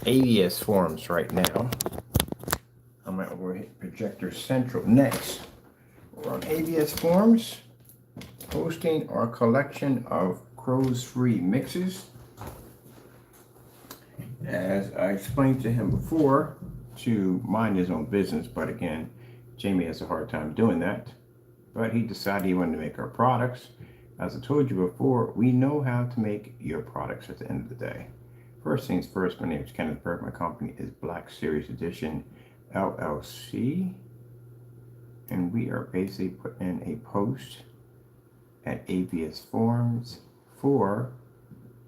ABS forums right now. I'm going to hit Projector Central next. We're on ABS forums, posting our collection of CROW's free mixes. As I explained to him before, to mind his own business, but again, Jamie has a hard time doing that. But he decided he wanted to make our products. As I told you before, we know how to make your products at the end of the day. First things first, my name is Kenneth Burke. My company is Black Series Edition LLC. And we are basically putting in a post at ABS Forums for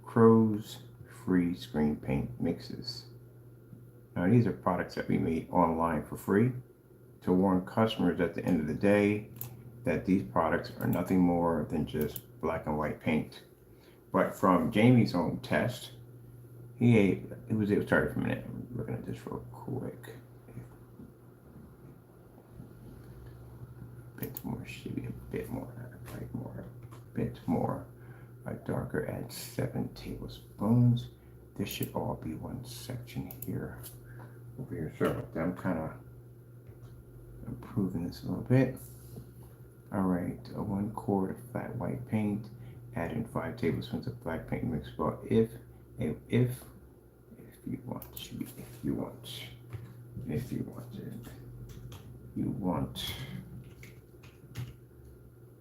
CROW's free screen paint mixes. Now these are products that we made online for free to warn customers at the end of the day that these products are nothing more than just black and white paint. But from Jamie's own test, it was sorry for a minute, I'm looking at this real quick. A bit more, should be a bit more, right, more, a bit more, darker, add 7 tablespoons. This should all be one section here. Over here, sorry about that, I'm kind of improving this a little bit. All right, 1 quart of flat white paint, add in 5 tablespoons of black paint mix. Well, if you want, should be if you want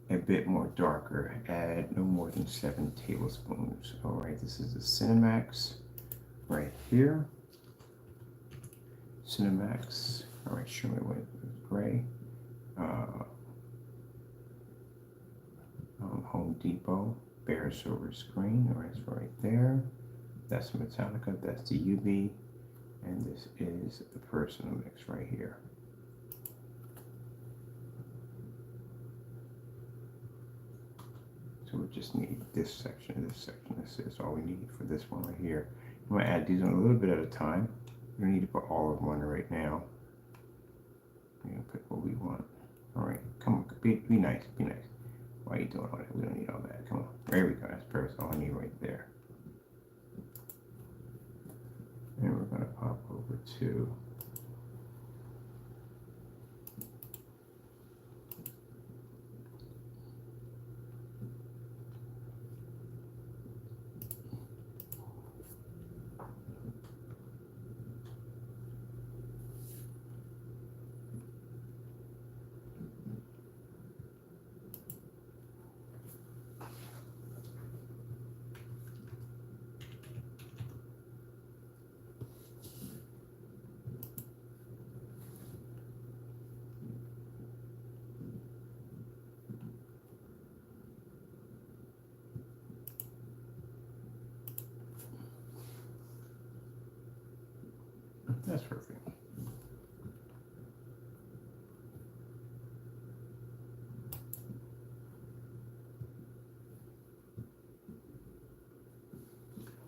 a bit more darker, add no more than 7 tablespoons. All right, this is the Cinemax right here. Cinemax. All right, show me what is gray. Home Depot, bare silver screen. All right, it's right there. That's Metallica, that's the UV, and this is the personal mix right here. So we just need this section, this section. This is all we need for this one right here. I'm gonna add these on a little bit at a time. We don't need to put all of one right now. We're gonna put what we want. All right, come on, be nice, be nice. Why are you doing all that? We don't need all that. Come on. There we go. That's perfect. All I need right there. And we're going to pop over to that's perfect.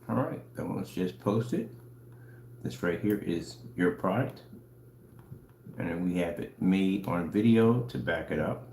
All right, that one's just posted. This right here is your product. And then we have it made on video to back it up.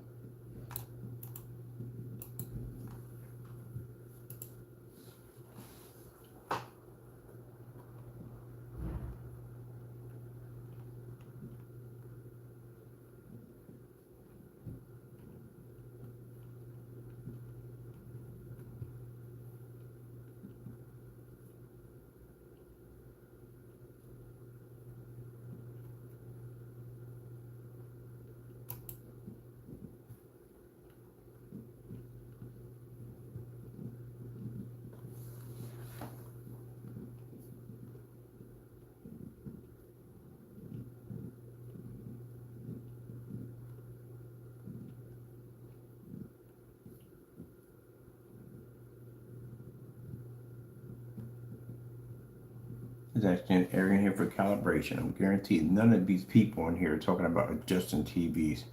There's actually an area here for calibration. I'm guaranteed none of these people in here are talking about adjusting TVs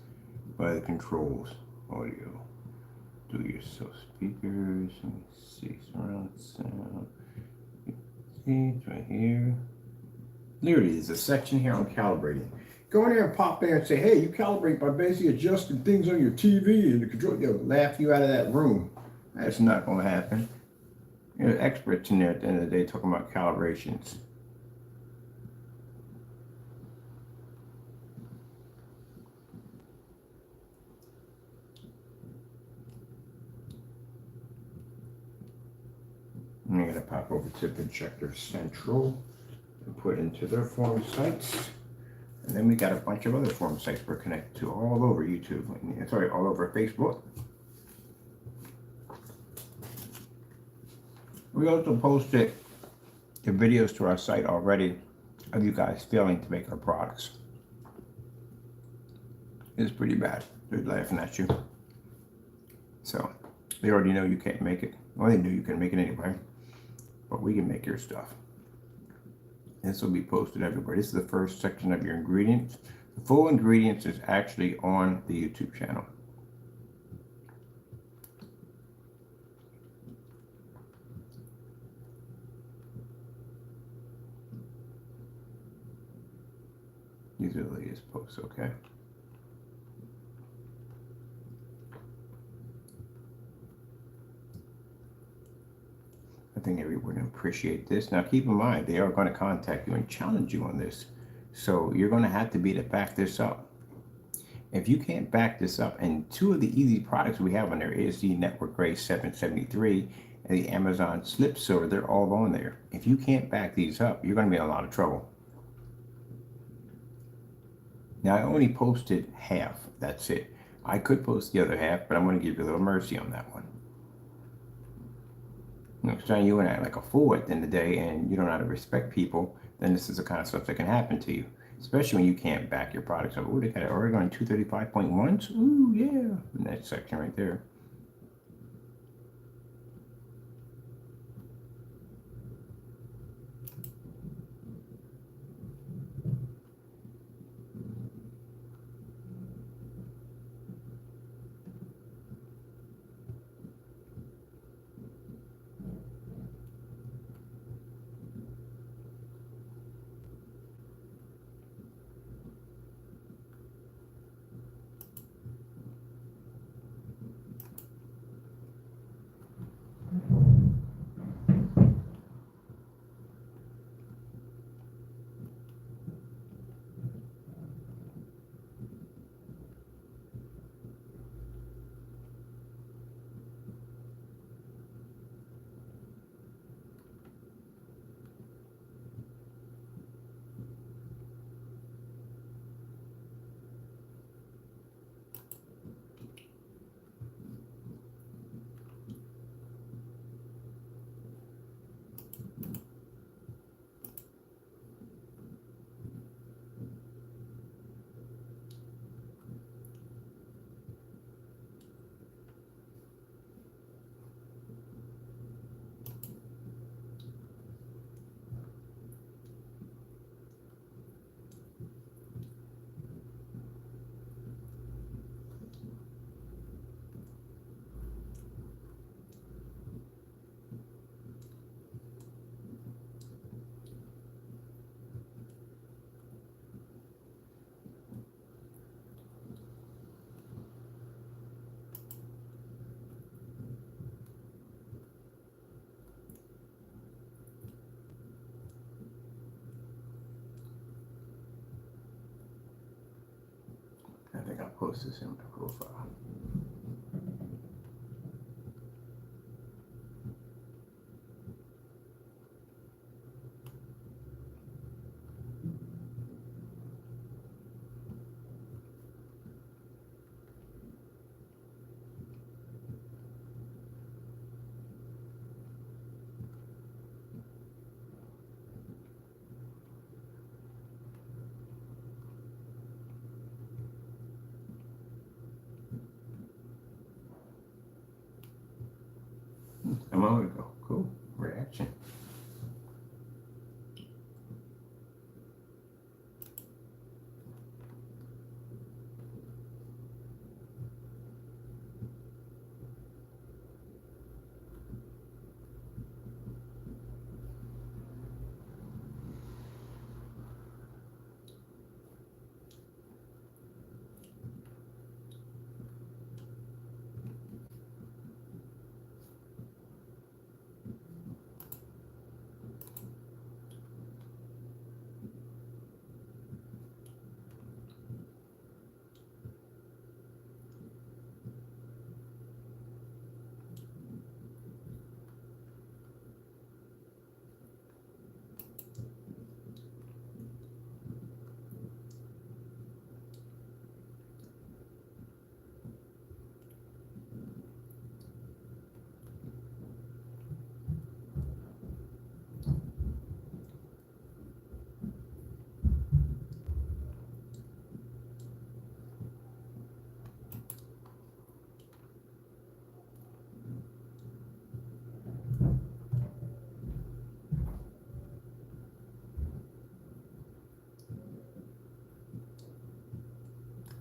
by the controls. Audio. Do yourself speakers. Let me see. Surround sound. See, it's right here. Literally, there's a section here on calibrating. Go in there and pop there and say, hey, you calibrate by basically adjusting things on your TV and the control. They'll laugh you out of that room. That's not going to happen. There are experts in there at the end of the day talking about calibrations. hop over to Projector Central and put into their forum sites. And then we got a bunch of other forum sites we're connected to all over YouTube. Sorry, all over Facebook. We also posted the videos to our site already of you guys failing to make our products. It's pretty bad. They're laughing at you. So they already know you can't make it. Well, they knew you can make it anyway, but we can make your stuff. This will be posted everywhere. This is the first section of your ingredients. The full ingredients is actually on the YouTube channel. These are the latest posts, okay? I think everyone will appreciate this. Now keep in mind, they are going to contact you and challenge you on this. So you're going to have to be to back this up. If you can't back this up, and two of the easy products we have on there is the Network Gray 773 and the Amazon Slip Silver, they're all on there. If you can't back these up, you're going to be in a lot of trouble. Now I only posted half, that's it. I could post the other half, but I'm going to give you a little mercy on that one. Next time you and act like a fool at the end of the day and you don't know how to respect people, then this is the kind of stuff that can happen to you. Especially when you can't back your products up. Ooh, they got it already on 235.1s. Ooh, yeah. In that section right there. I think I'll post this in my profile.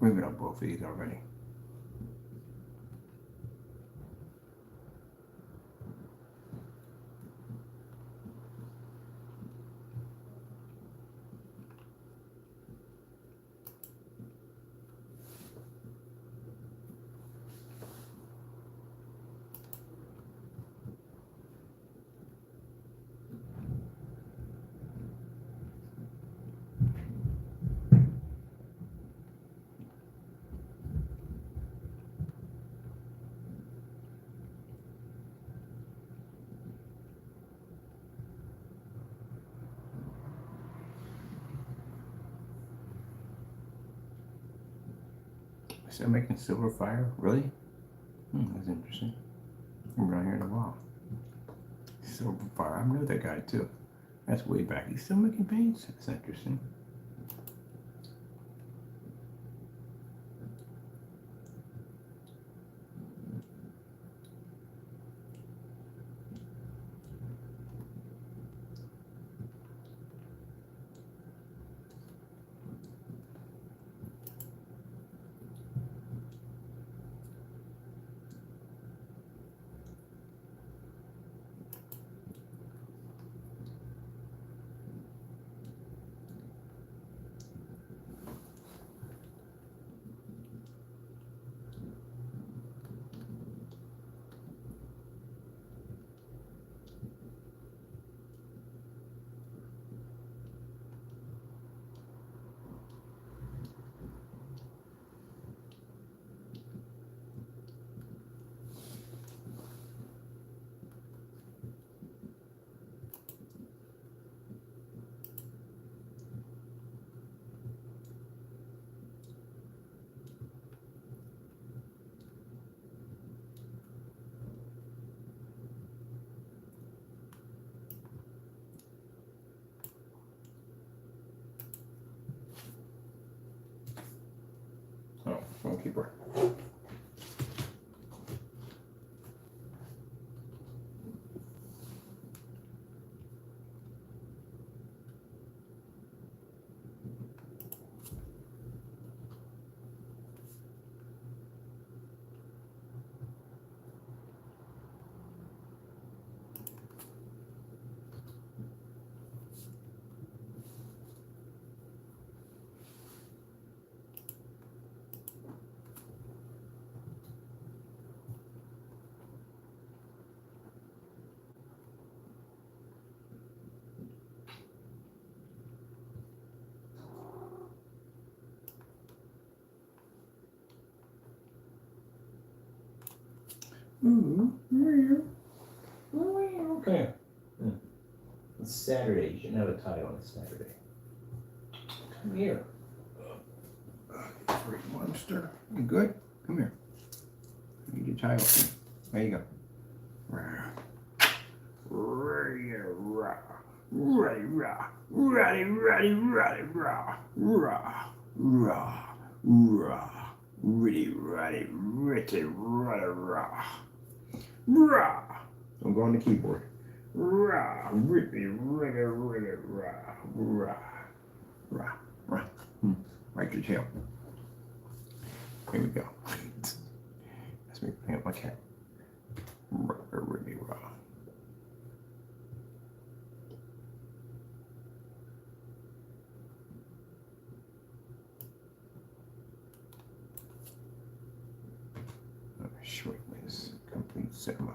We've done both of these already. Still making silver fire? Really? That's interesting. I've been around here in a while. Silver fire. I know that guy too. That's way back. He's still making paints? That's interesting. Oh, phone keyboard. Okay. It's Saturday. You shouldn't have a tie on a Saturday. Come here. Great monster. You good? Come here. You need your tie open. There you go. I'm going to keyboard. Right your tail. Here we go. Let's me playing my cat. Really raw. Shortness, complete cinema.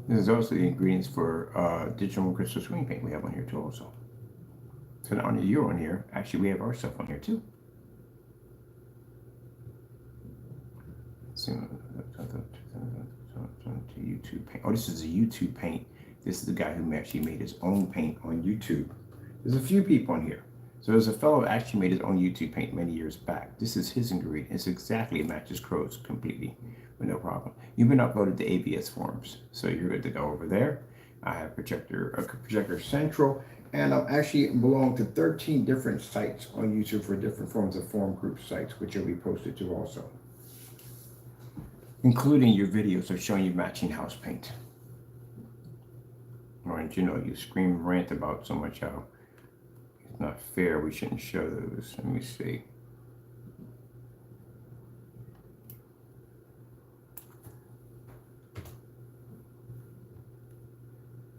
This is also the ingredients for digital and crystal screen paint we have on here too also. So not only you're on here, actually we have our stuff on here too. So, YouTube paint. Oh, this is a YouTube paint. This is the guy who actually made his own paint on YouTube. There's a few people in here. So there's a fellow who actually made his own YouTube paint many years back. This is his ingredient. It's exactly, it matches CROW's completely with no problem. You've been uploaded to ABS forums, so you're good to go over there. I have Projector Central, and I actually belong to 13 different sites on YouTube for different forms of forum group sites, which will be posted to also, including your videos of showing you matching house paint. Or, you know, you scream and rant about so much how it's not fair, we shouldn't show those. Let me see.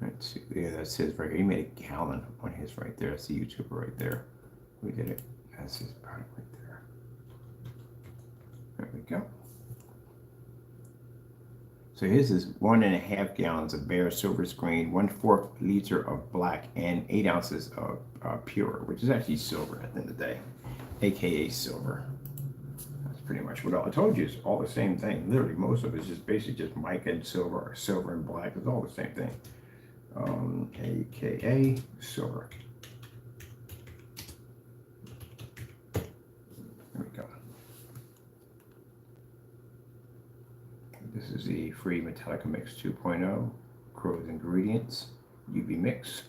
Let's see. Yeah, that's his right here. He made a gallon on his right there. That's the YouTuber right there. We did it. That's his product right there. There we go. So his is 1.5 gallons of bare silver screen, 1/4 liter of black, and 8 ounces of pure, which is actually silver at the end of the day, aka silver. That's pretty much what I told you. It's all the same thing. Literally, most of it is just basically just mica and silver, or silver and black. It's all the same thing. AKA silver. There we go. This is the free Metallica Mix 2.0, CROW's Ingredients, UV Mix,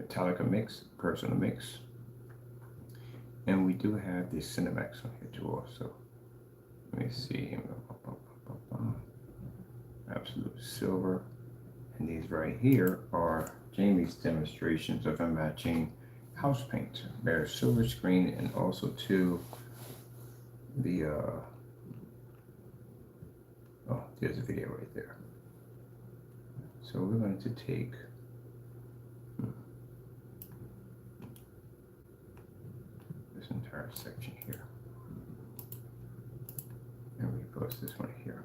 Metallica Mix, Personal Mix. And we do have the Cinemax on here too also. Let me see. Absolute silver. And these right here are Jamie's demonstrations of matching house paint. Bare silver screen, and also to the oh, there's a video right there. So we're going to take this entire section here, and we post this one here.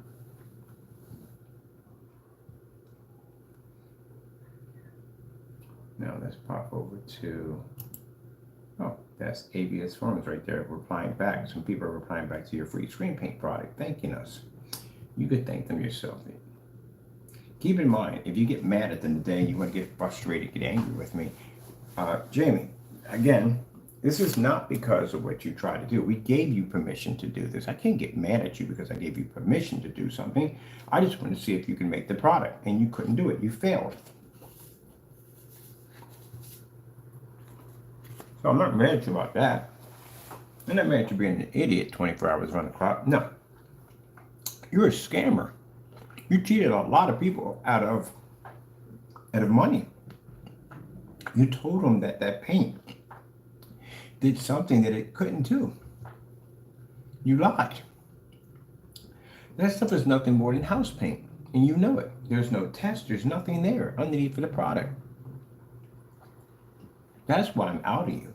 Now let's pop over to, oh, that's ABS forums right there, replying back. Some people are replying back to your free screen paint product, thanking us. You could thank them yourself. Keep in mind, if you get mad at them today, you want to get frustrated, get angry with me, Jamie, again, this is not because of what you try to do. We gave you permission to do this. I can't get mad at you because I gave you permission to do something. I just wanted to see if you can make the product, and you couldn't do it. You failed. So I'm not mad at you about that. I'm not mad at you being an idiot 24 hours around the clock. No. You're a scammer. You cheated a lot of people out of money. You told them that that paint did something that it couldn't do. You lied. That stuff is nothing more than house paint, and you know it. There's no test. There's nothing there underneath for the product. That's why I'm out of you.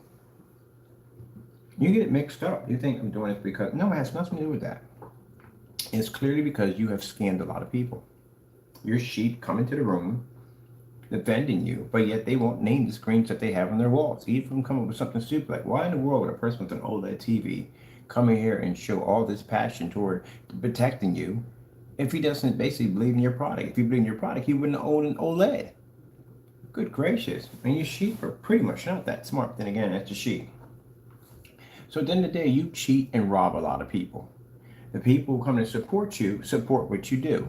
You get it mixed up. You think I'm doing it because, no, it has nothing to do with that. It's clearly because you have scammed a lot of people. Your sheep come into the room defending you, but yet they won't name the screens that they have on their walls. Even come up with something stupid like, why in the world would a person with an OLED TV come in here and show all this passion toward protecting you if he doesn't basically believe in your product? If you believe in your product, he wouldn't own an OLED. Good gracious. And your sheep are pretty much not that smart. Then again, that's a sheep. So at the end of the day, you cheat and rob a lot of people. The people who come to support you support what you do.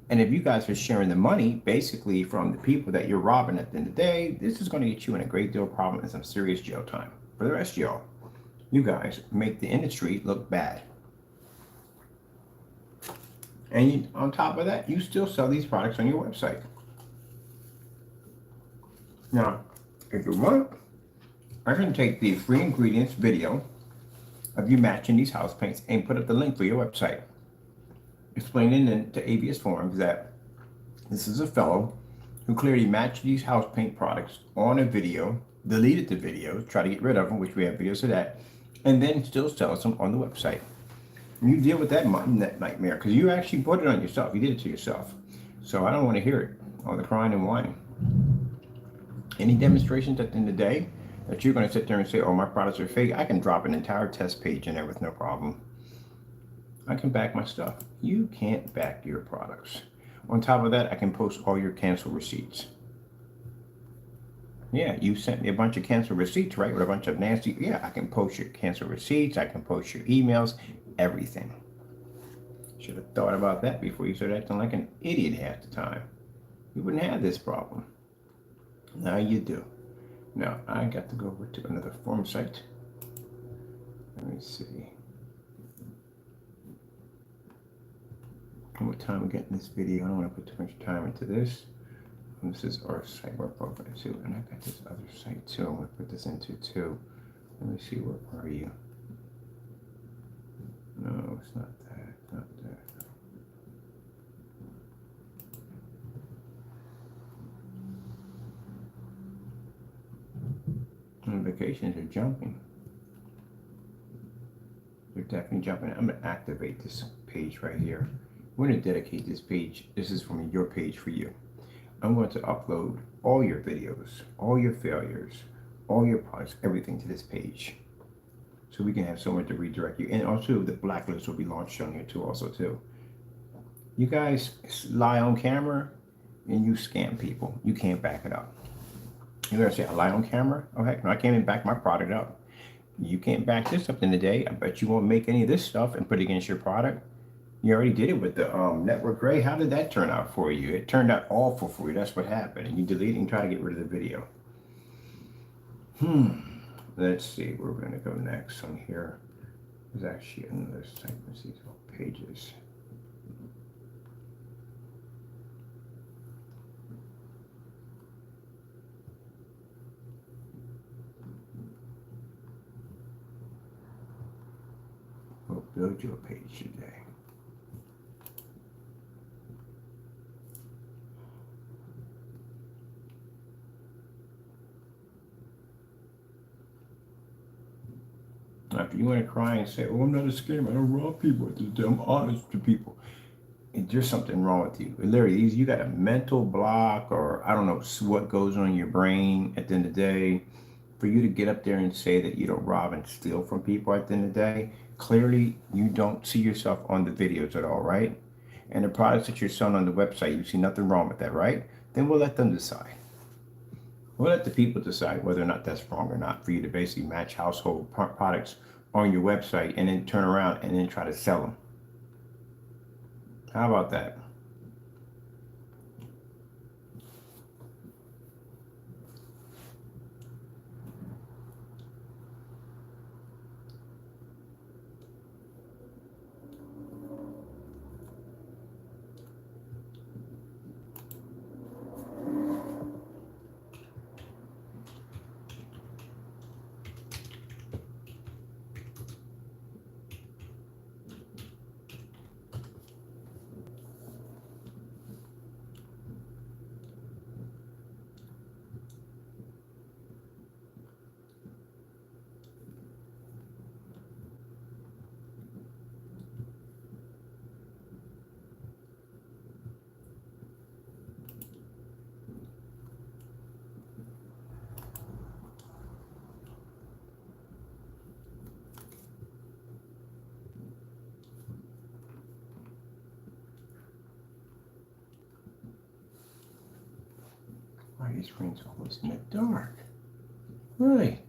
And if you guys are sharing the money basically from the people that you're robbing at the end of the day, this is going to get you in a great deal of problem and some serious jail time. For the rest of y'all, you guys make the industry look bad. And you, on top of that, you still sell these products on your website. Now, if you want, I can take the free ingredients video of you matching these house paints and put up the link for your website, explaining into ABS forums that this is a fellow who clearly matched these house paint products on a video, deleted the videos, try to get rid of them, which we have videos of that, and then still sells them on the website. And you deal with that nightmare because you actually put it on yourself. You did it to yourself. So I don't want to hear it, all the crying and whining. Any demonstrations at the end of the day that you're going to sit there and say, oh, my products are fake, I can drop an entire test page in there with no problem. I can back my stuff. You can't back your products. On top of that, I can post all your cancel receipts. Yeah, you sent me a bunch of canceled receipts, right? With a bunch of nasty. Yeah, I can post your canceled receipts. I can post your emails, everything. Should have thought about that before you started acting like an idiot half the time. You wouldn't have this problem. Now you do. Now I got to go over to another form site. Let me see. How much time we get in this video? I don't want to put too much time into this. And this is our site work profile too, and I got this other site too. I'm going to put this into too. Let me see, where are you? No, it's not that. It's not that. Notifications are jumping. They're definitely jumping. I'm going to activate this page right here. I'm going to dedicate this page. This is from your page for you. I'm going to upload all your videos, all your failures, all your products, everything to this page. So we can have someone to redirect you. And also the blacklist will be launched on here too also too. You guys lie on camera and you scam people. You can't back it up. You're gonna say I lie on camera? Oh heck no, I can't even back my product up. You can't back this up in the day. I bet you won't make any of this stuff and put it against your product. You already did it with the Network Gray. How did that turn out for you? It turned out awful for you. That's what happened. And you delete and try to get rid of the video. Let's see where we're going to go next on here. There's actually another site. Let's see, pages. We'll build you a page today. After you want to cry and say, oh, I'm not a scammer, I don't rob people, I'm honest to people. And there's something wrong with you. Literally, you got a mental block, or I don't know what goes on in your brain at the end of the day. For you to get up there and say that you don't rob and steal from people at the end of the day, clearly you don't see yourself on the videos at all, right? And the products that you're selling on the website, you see nothing wrong with that, right? Then we'll let them decide. We'll let the people decide whether or not that's wrong or not, for you to basically match household products on your website and then turn around and then try to sell them. How about that? Why are these screens almost in the dark? Really?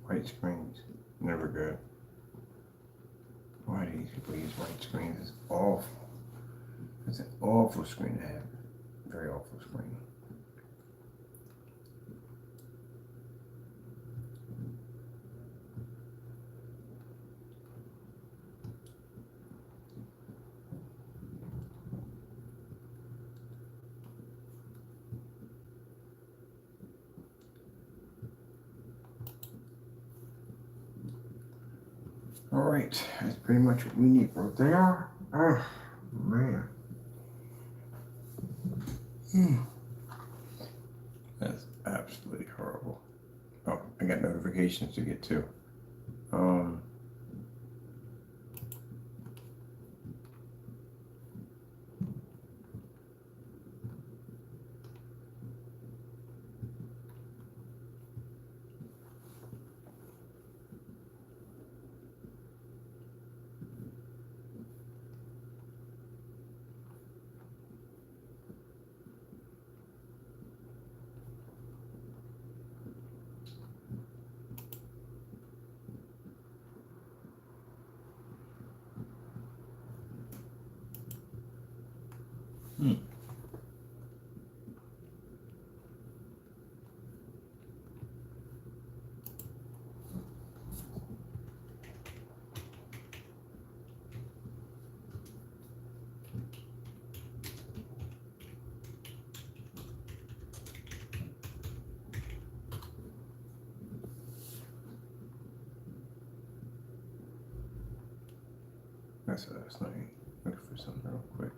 White screens, never good. Why do these people use white screens? It's awful. It's an awful screen to have. Very awful screen. All right, that's pretty much what we need right there. Oh, man. That's absolutely horrible. Oh, I got notifications to get to. That's last night. Looking for something real quick.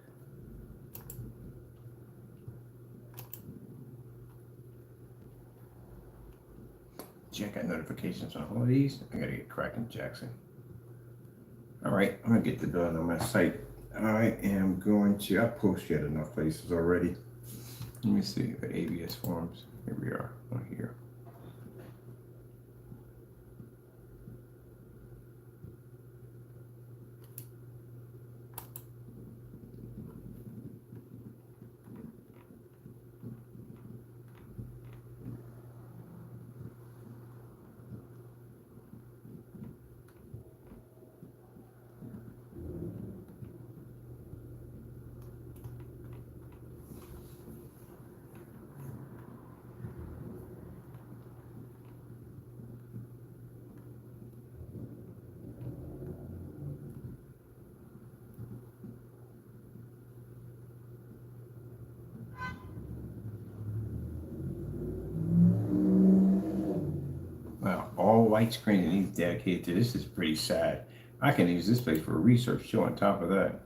Gee, I got notifications on all of these. I gotta get cracking, Jackson. All right, I'm gonna get the done on my site. I am going to, I posted at enough places already. Let me see, the ABS forms. Here we are, on here. Wow, all white screen and he's dedicated to this is pretty sad. I can use this place for research too on top of that.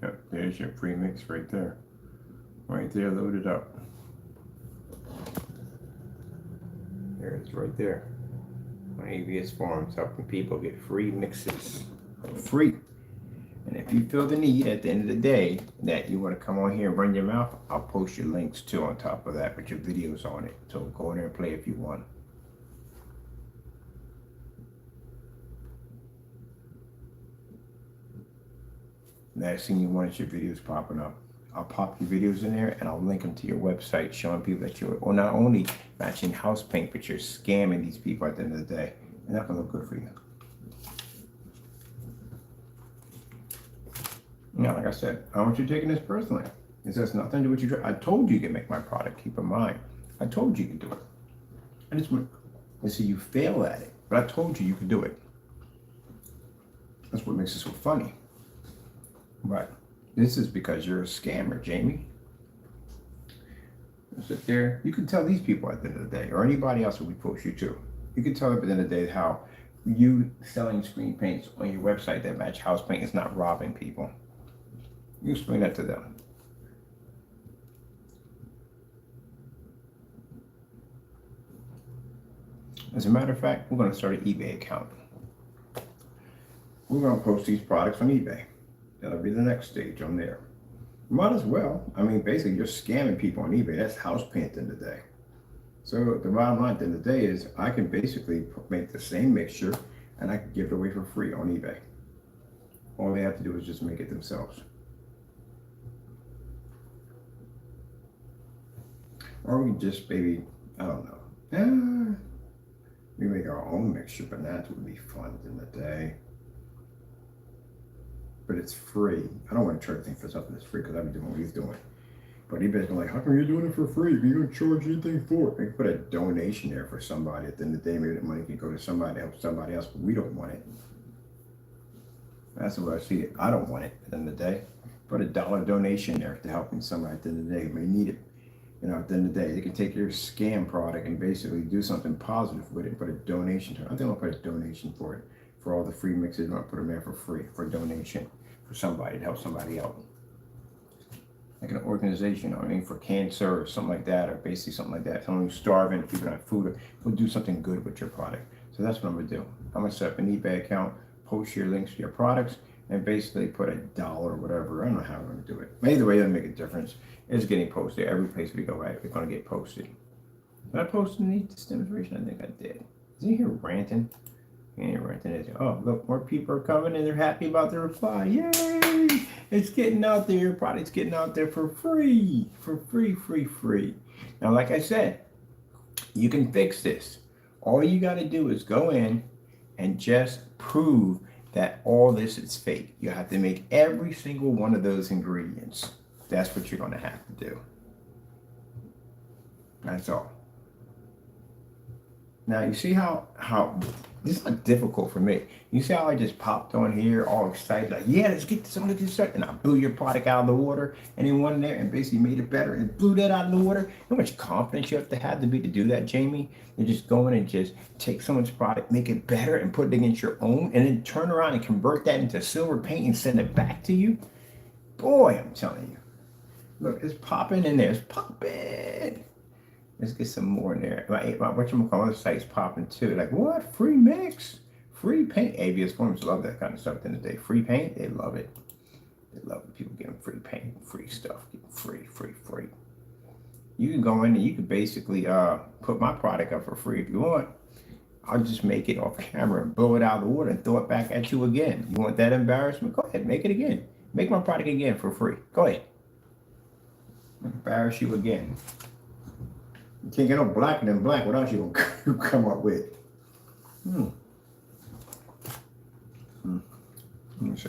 Yep, there's your premix right there. Right there, loaded up. There it is right there. On ABS forums, helping people get free mixes. Free. And if you feel the need at the end of the day that you want to come on here and run your mouth, I'll post your links too on top of that with your videos on it. So go in there and play if you want. Next thing you want is your videos popping up. I'll pop your videos in there and I'll link them to your website, showing people that you're not only matching house paint, but you're scamming these people at the end of the day. And that's gonna look good for you. Now, like I said, I don't want you taking this personally. It has nothing to do with you. I told you can make my product. Keep in mind, I told you you can do it. I just want to see you fail at it, but I told you you can do it. That's what makes it so funny. But this is because you're a scammer, Jamie. Sit there. You can tell these people at the end of the day, or anybody else who we post you to. You can tell them at the end of the day how you selling screen paints on your website that match house paint is not robbing people. You explain that to them. As a matter of fact, we're going to start an eBay account. We're going to post these products on eBay. That'll be the next stage on there. Might as well. I mean, basically, you're scamming people on eBay. That's house paint at the end of the day. So the bottom line at the end of the day is I can basically make the same mixture and I can give it away for free on eBay. All they have to do is just make it themselves. Or we just maybe, I don't know. We make our own mixture, but that would be fun in the day. But it's free. I don't want to charge anything for something that's free because I've been doing what he's doing. But eBay's been like, how come you're doing it for free? You don't charge anything for it. They can put a donation there for somebody. At the end of the day, maybe the money can go to somebody else, but we don't want it. That's the way I see it. I don't want it at the end of the day. Put $1 donation there to helping somebody at the end of the day who may need it. You know, at the end of the day, they can take your scam product and basically do something positive with it, put a donation to it. I think I'll put a donation for it. For all the free mixes, I'm gonna put them there for free, for a donation, for somebody to help somebody out. Like an organization, I mean, for cancer or something like that, or basically something like that. Someone who's starving, people don't have food, we'll do something good with your product. So that's what I'm gonna do. I'm gonna set up an eBay account, post your links to your products, and basically put $1 or whatever. I don't know how I'm gonna do it. But either way, it doesn't make a difference. It's getting posted. Every place we go at, we're gonna get posted. Did I post in this demonstration? I think I did. Is he here ranting? He ain't ranting, is he? Oh, look, more people are coming and they're happy about the reply. Yay! It's getting out there. Your product's getting out there for free. For free, free, free. Now, like I said, you can fix this. All you gotta do is go in and just prove that all this is fake. You have to make every single one of those ingredients. That's what you're going to have to do. That's all. Now you see how this is not difficult for me. You see how I just popped on here all excited, like, yeah, let's get this on this set, and I blew your product out of the water, and then went in there and basically made it better and blew that out of the water. You know how much confidence you have to be to do that, Jamie? You just go in and just take someone's product, make it better, and put it against your own, and then turn around and convert that into silver paint and send it back to you. Boy, I'm telling you. Look, it's popping in there. It's popping. Let's get some more in there. Whatchamacallit site's popping too. Like, what? Free mix? Free paint? ABS Forms love that kind of stuff in the day. Free paint? They love it. They love it. People getting free paint, free stuff. Free. You can go in and you can basically put my product up for free if you want. I'll just make it off camera and blow it out of the water and throw it back at you again. You want that embarrassment? Go ahead, make it again. Make my product again for free. Go ahead. Embarrass you again. You can't get no blacker than black. What else you gonna come up with? Let me see.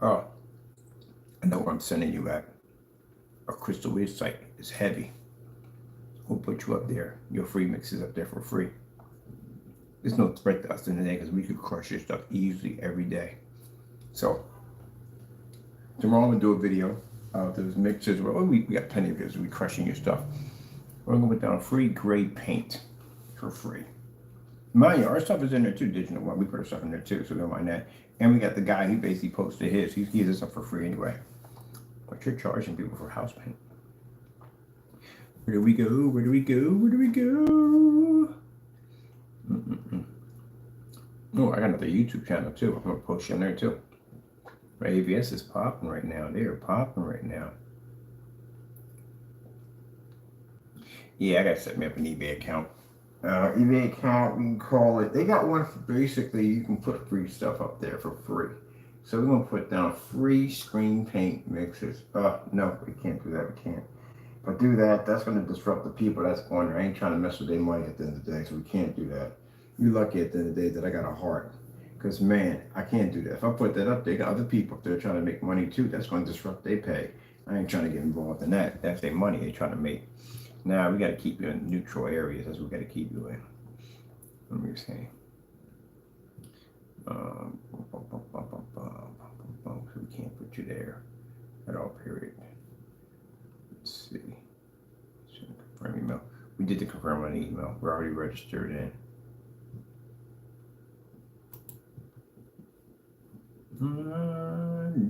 Oh, I know where I'm sending you at. A Crystal Wiz site. It's heavy. We'll put you up there. Your free mix is up there for free. There's no threat to us in the day because we could crush your stuff easily every day. So tomorrow I'm gonna do a video of those mixes. Well, we got plenty of videos. We crushing your stuff. We're gonna put down free gray paint for free. Mind you, our stuff is in there too, digital one. We put our stuff in there too, so don't mind that. And we got the guy who basically posted his. He gives us up for free anyway. But you're charging people for house paint. Where do we go? Where do we go? Where do we go? Oh, I got another YouTube channel too. I'm gonna post you on there too. ABS is popping right now. They're popping right now. Yeah, I gotta set me up an eBay account. eBay account, we can call it. They got one for basically you can put free stuff up there for free. So we're gonna put down free screen paint mixes. No, we can't do that. We can't. If I do that, that's gonna disrupt the people that's on there. I ain't trying to mess with their money at the end of the day, so we can't do that. You're lucky at the end of the day that I got a heart. Because, man, I can't do that. If I put that up, they got other people up there trying to make money, too. That's going to disrupt their pay. I ain't trying to get involved in that. That's their money they're trying to make. Now, we got to keep you in neutral areas. That's what we got to keep you in. Let me see. So we can't put you there at all, period. Let's see. Confirm email. We did the confirm on the email. We're already registered in.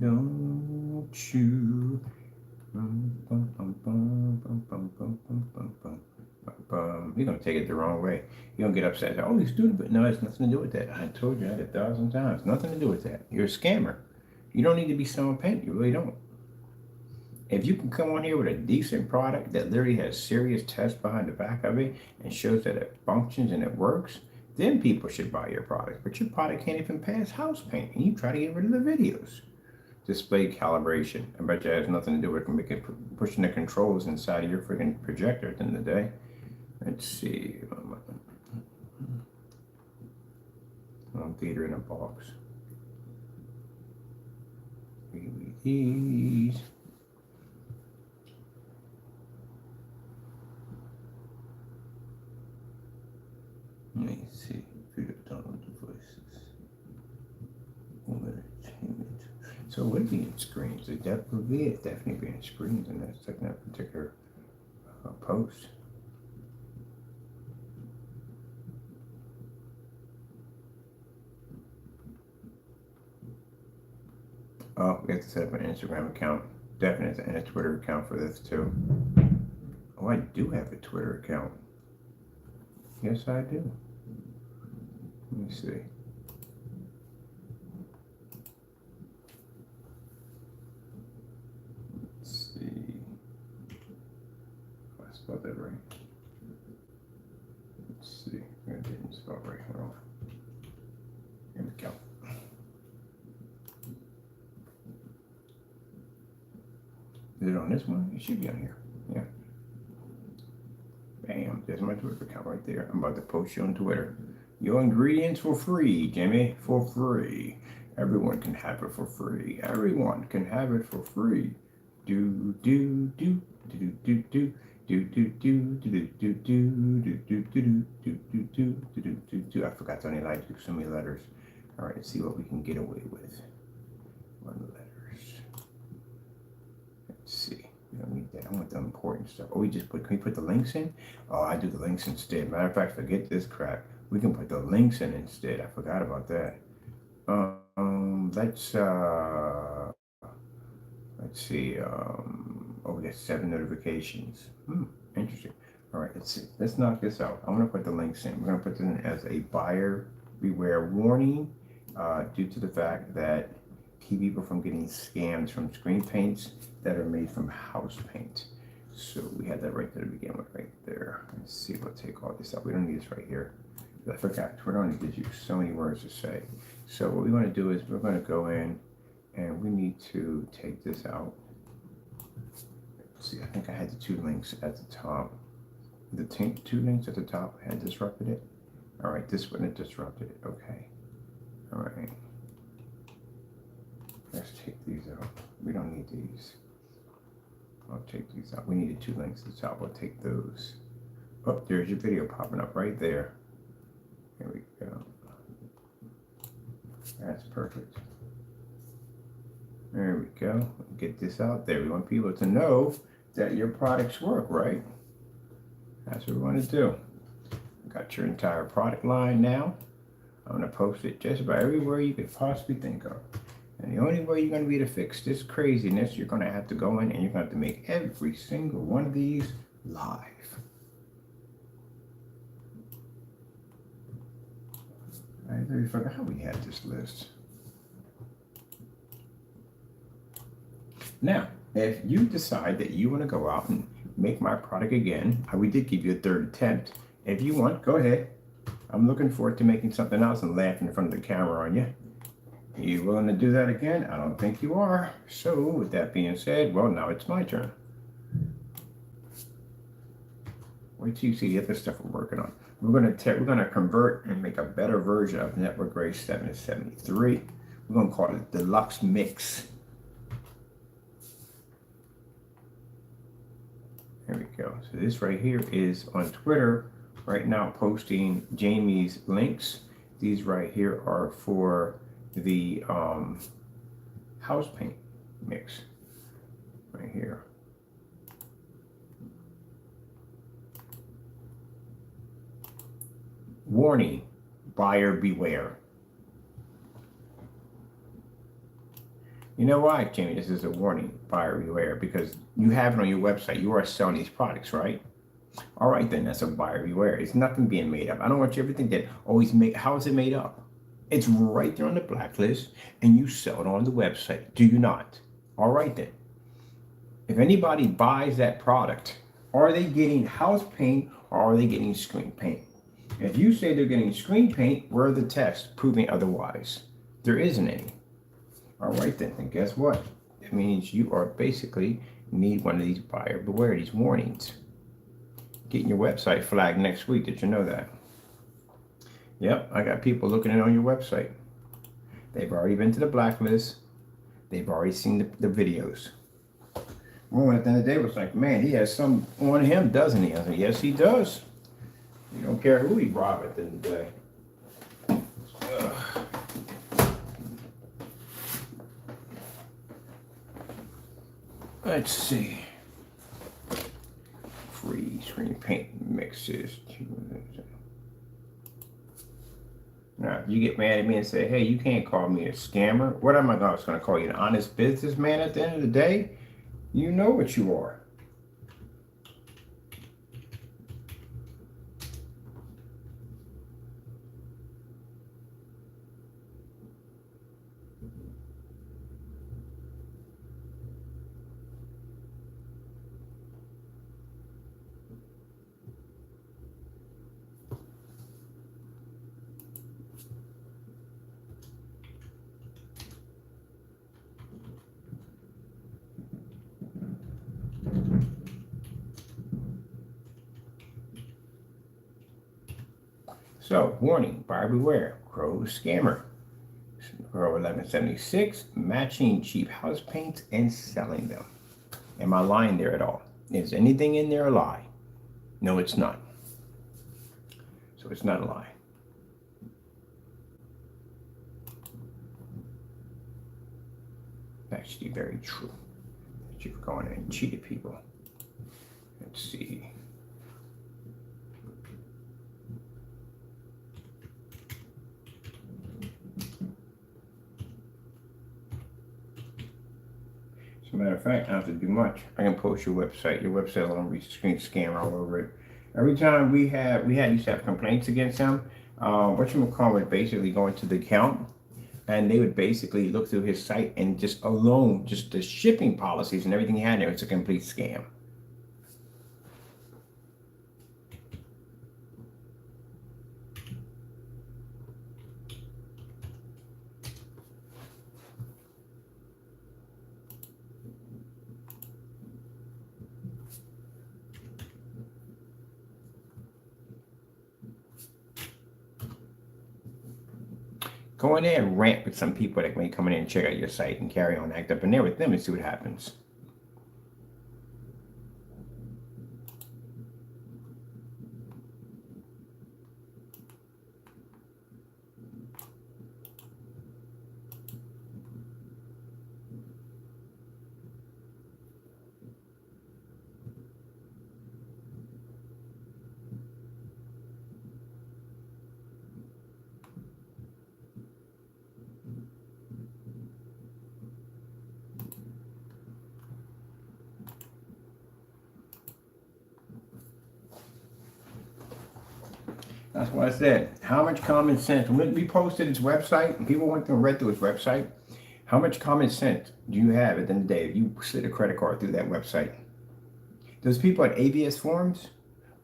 Don't you? You're gonna take it the wrong way. You're gonna get upset. Oh, he's stupid. But no, it's nothing to do with that. I told you that 1,000 times. Nothing to do with that. You're a scammer. You don't need to be selling paint. You really don't. If you can come on here with a decent product that literally has serious tests behind the back of it and shows that it functions and it works, then people should buy your product. But your product can't even pass house paint, and you try to get rid of the videos. Display calibration. I bet you it has nothing to do with pushing the controls inside of your freaking projector at the end of the day. Let's see. Theater in a box. DVDs. Let me see. Video download devices. Entertainment. So it would be in screens. It definitely be in screens, and that's like that particular post. Oh, we have to set up an Instagram account. Definitely, and a Twitter account for this too. Oh, I do have a Twitter account. Yes, I do. Let me see. Let's see. I spelled that right. Let's see. I didn't spell it right. Hold on. Here we go. Is it on this one? It should be on here. Yeah. Bam. There's my Twitter account right there. I'm about to post you on Twitter. Your ingredients for free, Jimmy. For free. Everyone can have it for free. Everyone can have it for free. Do, do, do, do, do, do, I forgot to only like so many letters. All right, let's see what we can get away with. 1 letters. Let's see. We don't need that. I want the important stuff. Oh, can we put the links in? Oh, I do the links instead. Matter of fact, forget this crap. We can put the links in instead. I forgot about that. Let's see. Oh, we got 7 notifications. Interesting. All right, let's see. Let's knock this out. I'm gonna put the links in. We're gonna put this in as a buyer beware warning, due to the fact that keep people from getting scammed from screen paints that are made from house paint. So we had that right to the beginning with right there. Let's see. We'll take all this out. We don't need this right here. I forgot. Twitter only gives you so many words to say. So what we want to do is we're going to go in and we need to take this out. Let's see, I think I had the 2 links at the top. The 2 links at the top had disrupted it. All right, this one had disrupted it. Okay. All right. Let's take these out. We don't need these. I'll take these out. We needed 2 links at the top. I'll take those. Oh, there's your video popping up right there. There we go. That's perfect. There we go. Get this out there. We want people to know that your products work, right? That's what we want to do. Got your entire product line now. I'm going to post it just about everywhere you could possibly think of. And the only way you're going to be able to fix this craziness, you're going to have to go in and you're going to have to make every single one of these live. I really forgot how we had this list. Now, if you decide that you want to go out and make my product again, we did give you a 3rd attempt. If you want, go ahead. I'm looking forward to making something else and laughing in front of the camera on you. Are you willing to do that again? I don't think you are. So, with that being said, well, now it's my turn. Wait till you see the other stuff we're working on. We're gonna convert and make a better version of Network Gray 773. We're gonna call it Deluxe Mix. There we go. So this right here is on Twitter right now, posting Jamie's links. These right here are for the house paint mix right here. Warning, buyer beware. You know why, Jamie? This is a warning, buyer beware, because you have it on your website. You are selling these products, right? All right, then that's a buyer beware. It's nothing being made up. I don't want you ever think that always make. How is it made up? It's right there on the blacklist, and you sell it on the website. Do you not? All right, then. If anybody buys that product, are they getting house paint or are they getting screen paint? If you say they're getting screen paint, where are the tests proving otherwise? There isn't any. All right then, and guess what? It means you are basically need one of these buyer beware, these warnings. Getting your website flagged next week. Did you know that? Yep, I got people looking at it on your website. They've already been to the blacklist. They've already seen the videos. Well, at the end of the day, it was like, man, he has some on him, doesn't he? I said, yes, he does. You don't care who he robbed at the end of the day. Let's see. Free screen paint mixes. Now, if you get mad at me and say, hey, you can't call me a scammer, what am I going to call you? An honest businessman at the end of the day? You know what you are. So, warning, buyer beware, CROW scammer. CROW1176, matching cheap house paints and selling them. Am I lying there at all? Is anything in there a lie? No, it's not. So it's not a lie. Actually, very true. That you've gone in and cheated people. Let's see. As a matter of fact, I don't have to do much. I can post your website. Your website alone reach screen scam all over it. Every time we used to have complaints against them. Whatchamacallit would basically go into the account, and they would basically look through his site and just the shipping policies and everything he had there, it's a complete scam. Go in there and rant with some people that may come in and check out your site and carry on, act up in there with them and see what happens. That's what I said. How much common sense? When we posted his website and people went through and read through his website, how much common sense do you have at the end of the day if you slid a credit card through that website? Those people at ABS forums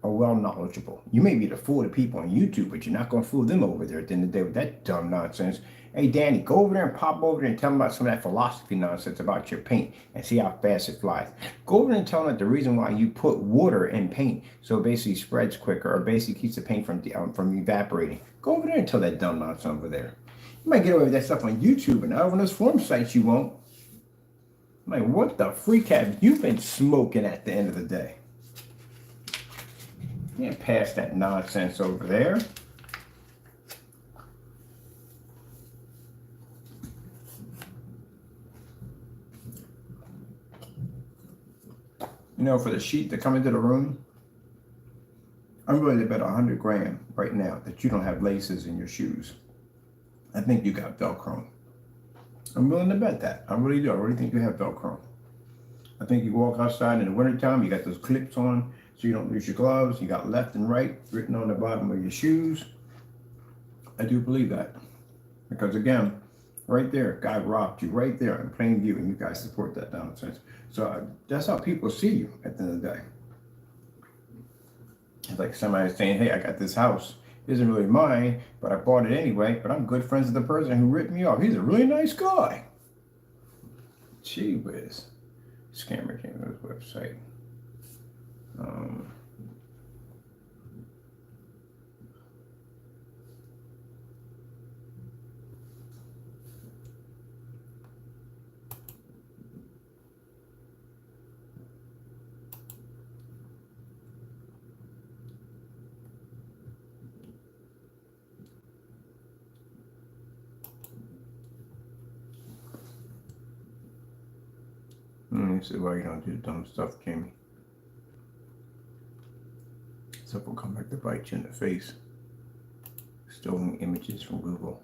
are well knowledgeable. You may be the fool of people on YouTube, but you're not going to fool them over there at the end of the day with that dumb nonsense. Hey, Danny, go over there and pop over there and tell them about some of that philosophy nonsense about your paint and see how fast it flies. Go over there and tell them that the reason why you put water in paint so it basically spreads quicker or basically keeps the paint from evaporating. Go over there and tell that dumb nonsense over there. You might get away with that stuff on YouTube, and over those forum sites you won't. I'm like, what the freak have you been smoking at the end of the day? You can't pass that nonsense over there. You know, for the sheet to come into the room, I'm willing to bet 100 grand right now that you don't have laces in your shoes. I think you got Velcro. I'm willing to bet that. I really do. I really think you have Velcro. I think you walk outside in the wintertime, you got those clips on so you don't lose your gloves. You got left and right written on the bottom of your shoes. I do believe that. Because again, right there, guy robbed you right there in plain view, and you guys support that nonsense. So that's how people see you at the end of the day. It's like somebody saying, hey, I got this house. It isn't really mine, but I bought it anyway, but I'm good friends with the person who ripped me off. He's a really nice guy. Gee whiz. Scammer came to his website. This is why you don't do dumb stuff, Jamie. Stuff will come back to bite you in the face. Stolen images from Google.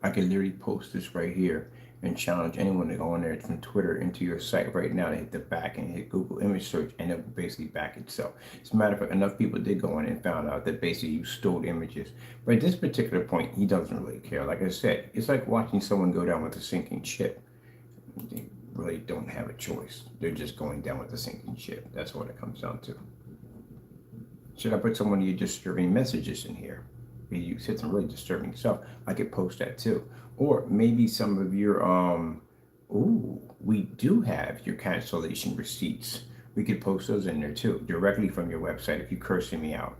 I could literally post this right here and challenge anyone to go on there from Twitter into your site right now to hit the back and hit Google image search, and it will basically back itself. As a matter of fact, enough people did go in and found out that basically you stole images. But at this particular point, he doesn't really care. Like I said, it's like watching someone go down with a sinking ship. They really don't have a choice. They're just going down with the sinking ship. That's what it comes down to. Should I put some of your disturbing messages in here? You said some really disturbing stuff. I could post that too. Or maybe some of your, we do have your cancellation receipts. We could post those in there too, directly from your website if you're cursing me out.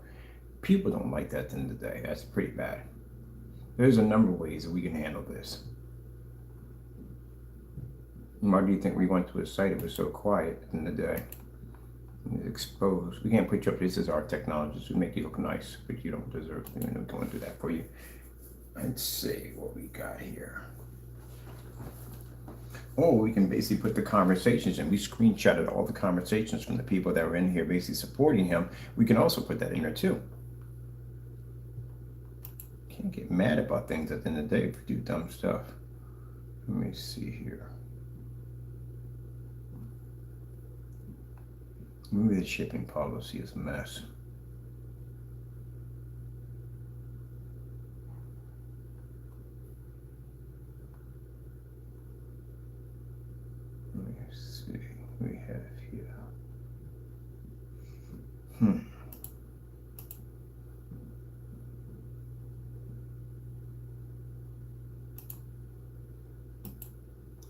People don't like that at the end of the day. That's pretty bad. There's a number of ways that we can handle this. Why do you think we went to a site that was so quiet in the day? Exposed. We can't put you up. This is our technology. We make you look nice, but you don't deserve it. We don't do that for you. Let's see what we got here. Oh, we can basically put the conversations in. We screenshotted all the conversations from the people that were in here basically supporting him. We can also put that in there too. Can't get mad about things at the end of the day if we do dumb stuff. Let me see here. Maybe the shipping policy is a mess. Let me see. We have here.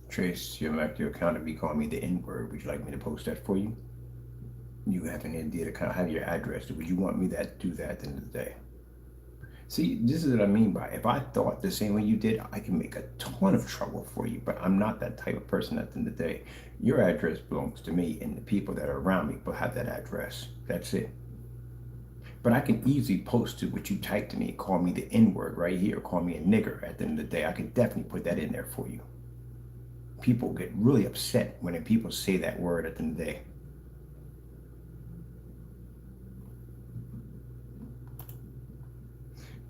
Trace your Mac, your account, to be calling me the N-word. Would you like me to post that for you? You have an India to kind of have your address. Would you want me to do that at the end of the day? See, this is what I mean by, if I thought the same way you did, I can make a ton of trouble for you, but I'm not that type of person at the end of the day. Your address belongs to me, and the people that are around me will have that address. That's it. But I can easily post to what you typed to me, call me the N-word right here, call me a nigger at the end of the day. I can definitely put that in there for you. People get really upset when people say that word at the end of the day.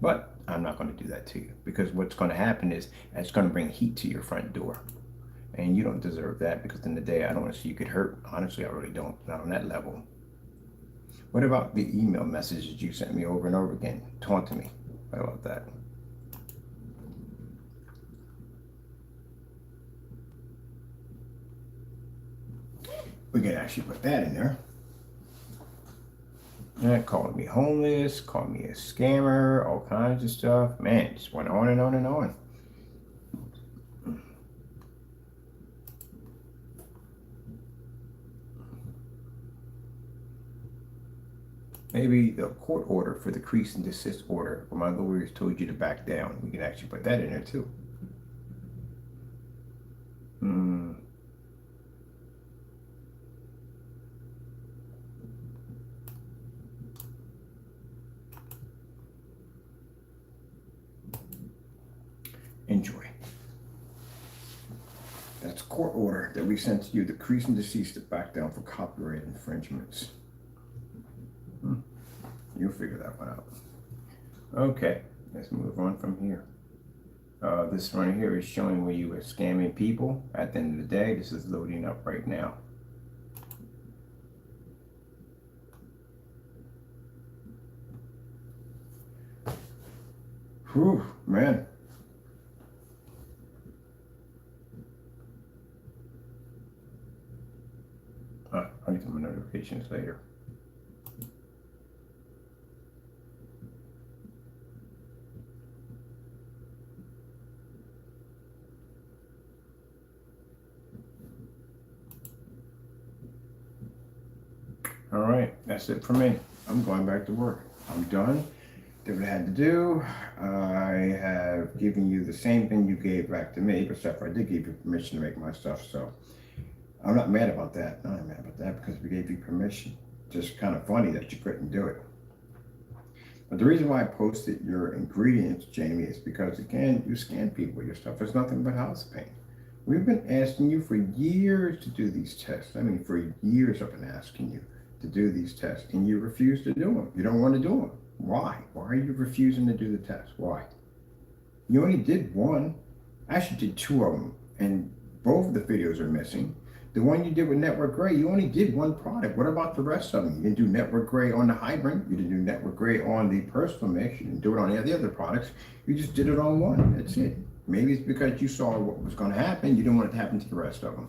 But I'm not going to do that to you, because what's going to happen is it's going to bring heat to your front door. And you don't deserve that, because in the day, I don't want to see you get hurt. Honestly, I really don't. Not on that level. What about the email messages you sent me over and over again, taunting me? What about that? We can actually put that in there. Calling me homeless, calling me a scammer, all kinds of stuff. Man, just went on and on and on. Maybe the court order for the cease and desist order, where my lawyers told you to back down. We can actually put that in there too. Enjoy. That's court order that we sent to you, the cease and desist to back down for copyright infringements. You'll figure that one out. Okay, let's move on from here. This one here is showing where you were scamming people. At the end of the day, this is loading up right now. Whew, man. I'll get some notifications later. All right, that's it for me. I'm going back to work. I'm done. Did what I had to do. I have given you the same thing you gave back to me, except for I did give you permission to make my stuff, so I'm not mad about that. I'm not mad about that because we gave you permission. Just kind of funny that you couldn't do it. But the reason why I posted your ingredients, Jamie, is because, again, you scan people. Your stuff is nothing but house paint. We've been asking you for years to do these tests. I mean, for years I've been asking you to do these tests, and you refuse to do them. You don't want to do them. Why? Why are you refusing to do the test? Why? You only did one. I actually did two of them, and both of the videos are missing. The one you did with Network Gray, you only did one product. What about the rest of them? You didn't do Network Gray on the Hydrant. You didn't do Network Gray on the Personal Mix. You didn't do it on any of the other products. You just did it on one. That's it. Maybe it's because you saw what was going to happen. You didn't want it to happen to the rest of them.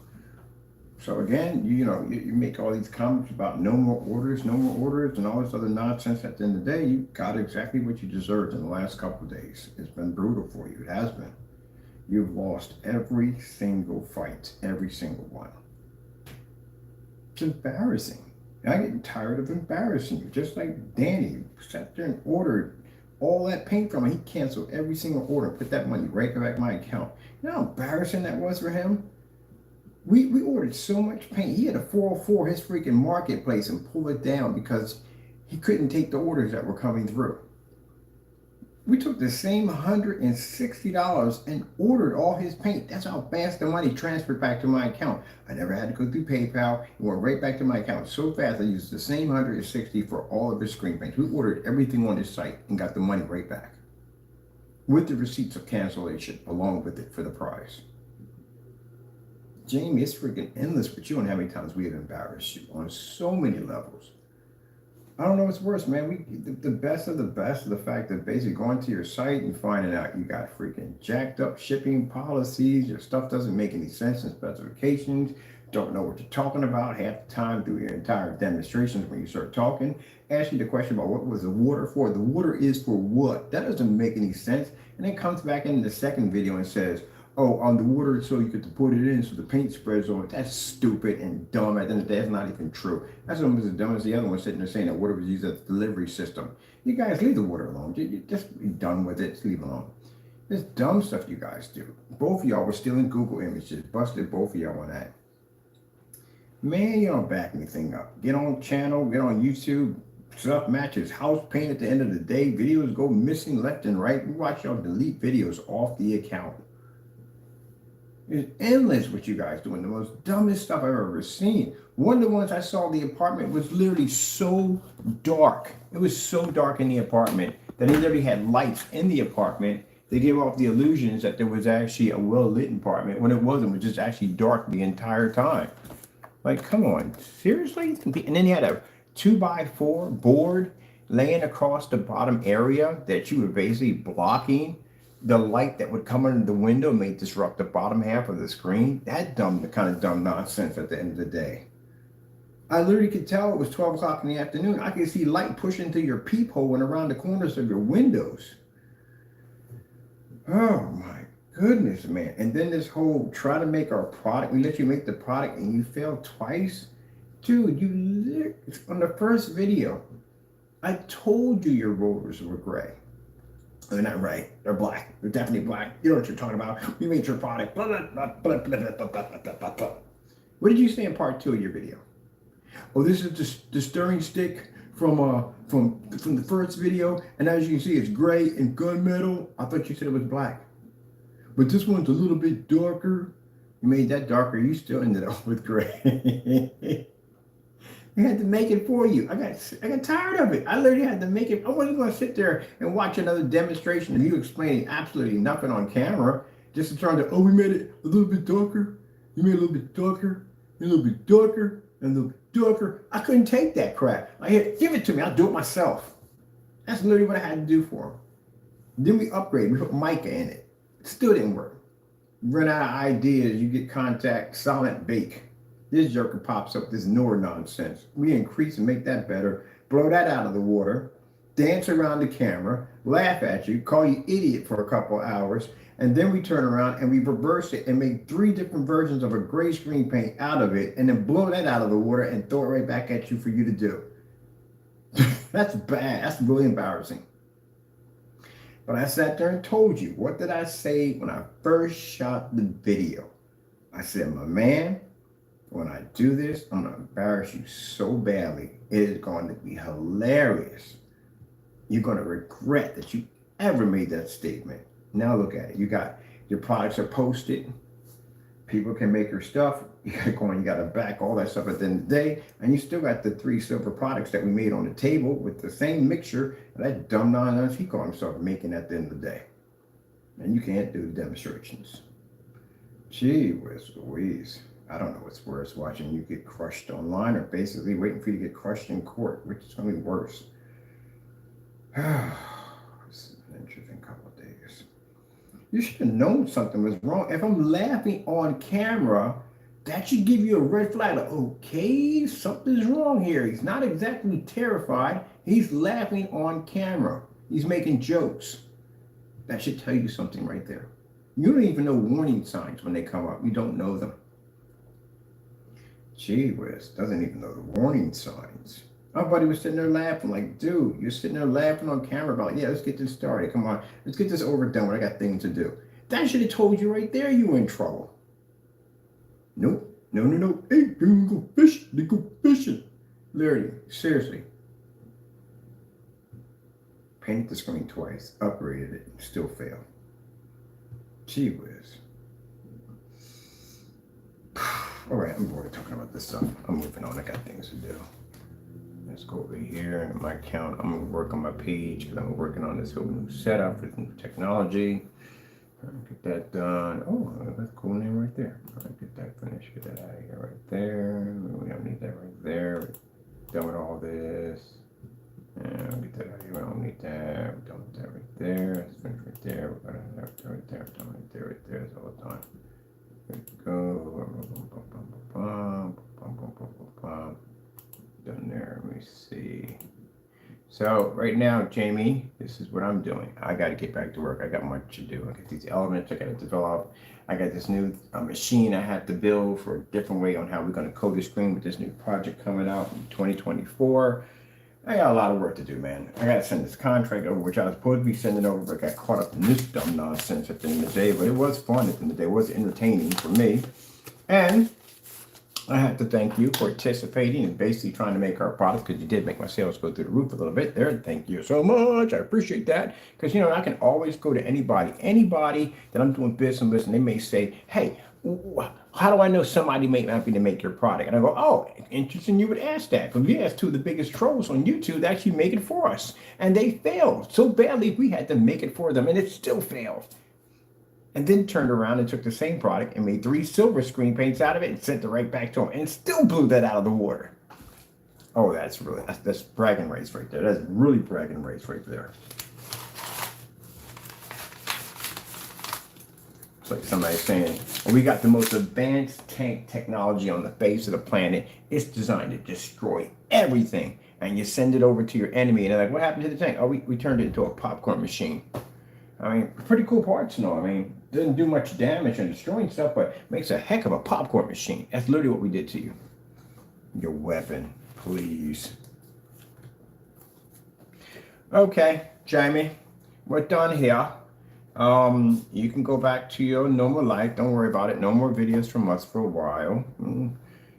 So again, you make all these comments about no more orders, and all this other nonsense. At the end of the day, you got exactly what you deserved in the last couple of days. It's been brutal for you. It has been. You've lost every single fight, every single one. It's embarrassing. I get tired of embarrassing you. Just like Danny sat there and ordered all that paint from him. He canceled every single order, put that money right back in my account. You know how embarrassing that was for him? We ordered so much paint. He had to 404 his freaking marketplace and pull it down because he couldn't take the orders that were coming through. We took the same $160 and ordered all his paint. That's how fast the money transferred back to my account. I never had to go through PayPal. It went right back to my account so fast. I used the same $160 for all of his screen paints. We ordered everything on his site and got the money right back with the receipts of cancellation along with it for the price. Jamie, it's freaking endless, but you don't know how many times we have embarrassed you on so many levels. I don't know what's worse, man. The best of the fact that basically going to your site and finding out you got freaking jacked up shipping policies, your stuff doesn't make any sense in specifications, don't know what you're talking about half the time through your entire demonstrations when you start talking, ask you the question about what was the water for. The water is for what? That doesn't make any sense. And then comes back in the second video and says, oh, on the water so you could put it in so the paint spreads on it. That's stupid and dumb. At the end of the day, that's not even true. That's almost as dumb as the other one sitting there saying that water was used as a delivery system. You guys leave the water alone. Just be done with it. Just leave it alone. This dumb stuff you guys do. Both of y'all were stealing Google images. Busted both of y'all on that. Man, you don't back anything up. Get on channel, get on YouTube. Stuff matches house paint at the end of the day. Videos go missing left and right. We watch y'all delete videos off the account. It's endless what you guys doing. The most dumbest stuff I've ever seen. One of the ones I saw in the apartment was literally so dark. It was so dark in the apartment that he literally had lights in the apartment. They gave off the illusions that there was actually a well-lit apartment when it wasn't. It was just actually dark the entire time. Like, come on, seriously? And then you had a 2x4 board laying across the bottom area that you were basically blocking the light that would come under the window may disrupt the bottom half of the screen. That kind of dumb nonsense at the end of the day. I literally could tell it was 12 o'clock in the afternoon. I could see light pushing through your peephole and around the corners of your windows. Oh my goodness, man. And then this whole try to make our product, we let you make the product and you failed twice. Dude, on the first video, I told you your rollers were gray. They're not right. They're black. They're definitely black. You know what you're talking about. We made your product. Blah, blah, blah, blah, blah, blah, blah, blah, blah. What did you say in part 2 of your video? Oh, this is the stirring stick from the first video, and as you can see, it's gray and gunmetal. I thought you said it was black, but this one's a little bit darker. You made that darker. You still ended up with gray. I had to make it for you. I got tired of it. I literally had to make it. I wasn't going to sit there and watch another demonstration of you explaining absolutely nothing on camera just to try to, oh, we made it a little bit darker. You made it a little bit darker, a little bit darker, and a little bit darker. I couldn't take that crap. I had, give it to me. I'll do it myself. That's literally what I had to do for him. Then we upgraded. We put mica in it. It still didn't work. Run out of ideas. You get contact, silent bake. This joker pops up, this NOR nonsense. We increase and make that better, blow that out of the water, dance around the camera, laugh at you, call you idiot for a couple hours, and then we turn around and we reverse it and make 3 different versions of a gray screen paint out of it, and then blow that out of the water and throw it right back at you for you to do. That's bad. That's really embarrassing. But I sat there and told you, what did I say when I first shot the video? I said, my man, when I do this, I'm going to embarrass you so badly. It is going to be hilarious. You're going to regret that you ever made that statement. Now look at it. You got your products are posted. People can make your stuff. You got to back all that stuff at the end of the day. And you still got the 3 silver products that we made on the table with the same mixture that dumb nonsense he called himself making at the end of the day. And you can't do the demonstrations. Gee whiz Louise. I don't know what's worse, watching you get crushed online or basically waiting for you to get crushed in court, which is going to be worse. This is an interesting couple of days. You should have known something was wrong. If I'm laughing on camera, that should give you a red flag. Like, okay, something's wrong here. He's not exactly terrified. He's laughing on camera. He's making jokes. That should tell you something right there. You don't even know warning signs when they come up. You don't know them. Gee whiz, doesn't even know the warning signs. My buddy was sitting there laughing like, dude, you're sitting there laughing on camera about, yeah, let's get this started. Come on, let's get this overdone with. I got things to do. That should have told you right there you were in trouble. Nope, No, no, no. Hey, go fish. They go fishing. Literally, seriously. Painted the screen twice, upgraded it, still failed. Gee whiz. All right, I'm bored of talking about this stuff. I'm moving on. I got things to do. Let's go over here in my account. I'm gonna work on my page because I'm working on this whole new setup with new technology. Get that done. Oh, that's a cool name right there. All right, get that finished. Get that out of here right there. We don't need that right there. We're done with all this. And get that out of here. We don't need that. We're done with that right there. That's finished right there. We're gonna have that right there. Done right there, right there. That's all the time. There we go. Done there. Let me see. So right now, Jamie, this is what I'm doing. I got to get back to work. I got much to do. I got these elements I got to develop. I got this new machine I had to build for a different way on how we're going to code the screen with this new project coming out in 2024. I got a lot of work to do, man. I got to send this contract over, which I was supposed to be sending over, but I got caught up in this dumb nonsense at the end of the day. But it was fun at the end of the day. It was entertaining for me. And I have to thank you for participating and basically trying to make our product, because you did make my sales go through the roof a little bit there. Thank you so much. I appreciate that. Because, you know, I can always go to anybody that I'm doing business with, and they may say, hey, how do I know somebody may not be to make your product? And I go, oh, interesting you would ask that. Because we asked two of the biggest trolls on YouTube to actually make it for us. And they failed so badly, we had to make it for them, and it still failed. And then turned around and took the same product and made 3 silver screen paints out of it and sent it right back to him, and still blew that out of the water. Oh, that's bragging rights right there. That's really bragging rights right there. It's like somebody saying, well, we got the most advanced tank technology on the face of the planet. It's designed to destroy everything. And you send it over to your enemy, and they're like, what happened to the tank? Oh, we turned it into a popcorn machine. I mean, pretty cool parts and all. I mean, doesn't do much damage and destroying stuff, but makes a heck of a popcorn machine. That's literally what we did to you. Your weapon, please. Okay, Jamie, we're done here. You can go back to your normal life. Don't worry about it. No more videos from us for a while.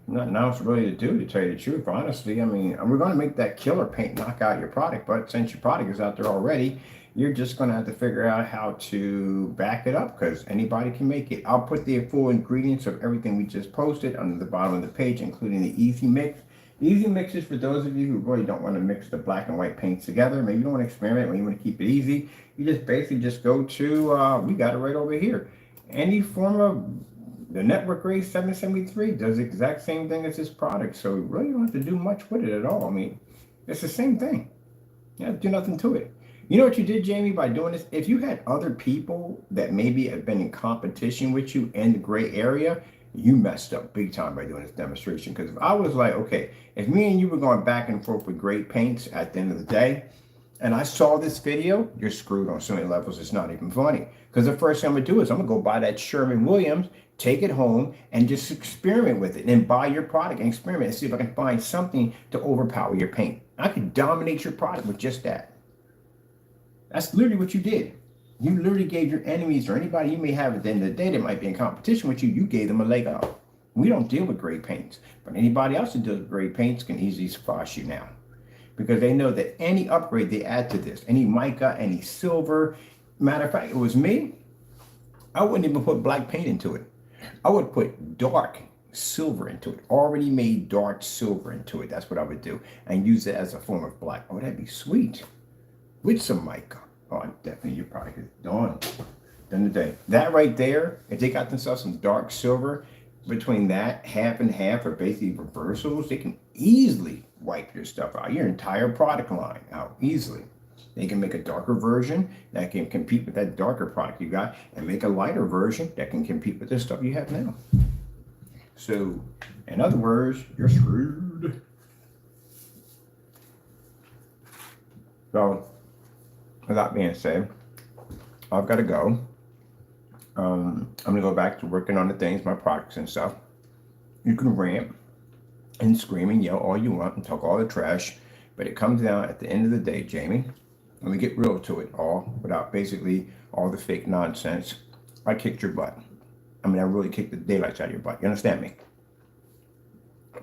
Nothing else really to do, to tell you the truth, honestly. I mean, we're going to make that killer paint knock out your product, but since your product is out there already, you're just going to have to figure out how to back it up, because anybody can make it. I'll put the full ingredients of everything we just posted on the bottom of the page, including the easy mix. Easy mixes for those of you who really don't want to mix the black and white paints together. Maybe you don't want to experiment, when you want to keep it easy. You just basically just go to, we got it right over here. Any form of the network Gray 773 does the exact same thing as this product. So you really don't have to do much with it at all. I mean, it's the same thing. You have to do nothing to it. You know what you did, Jamie, by doing this? If you had other people that maybe have been in competition with you in the gray area, you messed up big time by doing this demonstration. Because if I was like, okay, if me and you were going back and forth with gray paints at the end of the day, and I saw this video, you're screwed on so many levels, it's not even funny. Because the first thing I'm going to do is I'm going to go buy that Sherwin-Williams, take it home, and just experiment with it. And then buy your product and experiment and see if I can find something to overpower your paint. I could dominate your product with just that. That's literally what you did. You literally gave your enemies or anybody you may have at the end of the day that might be in competition with you, you gave them a leg up. We don't deal with gray paints, but anybody else that deals with gray paints can easily squash you now, because they know that any upgrade they add to this, any mica, any silver, matter of fact, it was me, I wouldn't even put black paint into it. I would put dark silver into it, already made dark silver into it. That's what I would do, and use it as a form of black. Oh, that'd be sweet. With some mica. Oh, definitely your product is done. Done today. That right there, if they got themselves some dark silver, between that half and half are basically reversals, they can easily wipe your stuff out, your entire product line out easily. They can make a darker version that can compete with that darker product you got, and make a lighter version that can compete with the stuff you have now. So, in other words, you're screwed. So, with that being said, I've got to go. I'm going to go back to working on the things, my products and stuff. You can rant and scream and yell all you want and talk all the trash, but it comes down at the end of the day, Jamie, let me get real to it all without basically all the fake nonsense. I kicked your butt. I mean, I really kicked the daylights out of your butt. You understand me?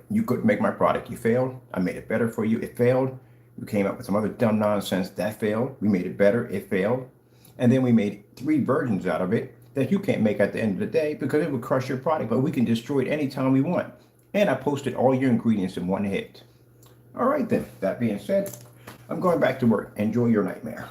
You couldn't make my product. You failed. I made it better for you. It failed. We came up with some other dumb nonsense. That failed. We made it better. It failed. And then we made 3 versions out of it that you can't make at the end of the day because it would crush your product. But we can destroy it anytime we want. And I posted all your ingredients in one hit. All right then. That being said, I'm going back to work. Enjoy your nightmare.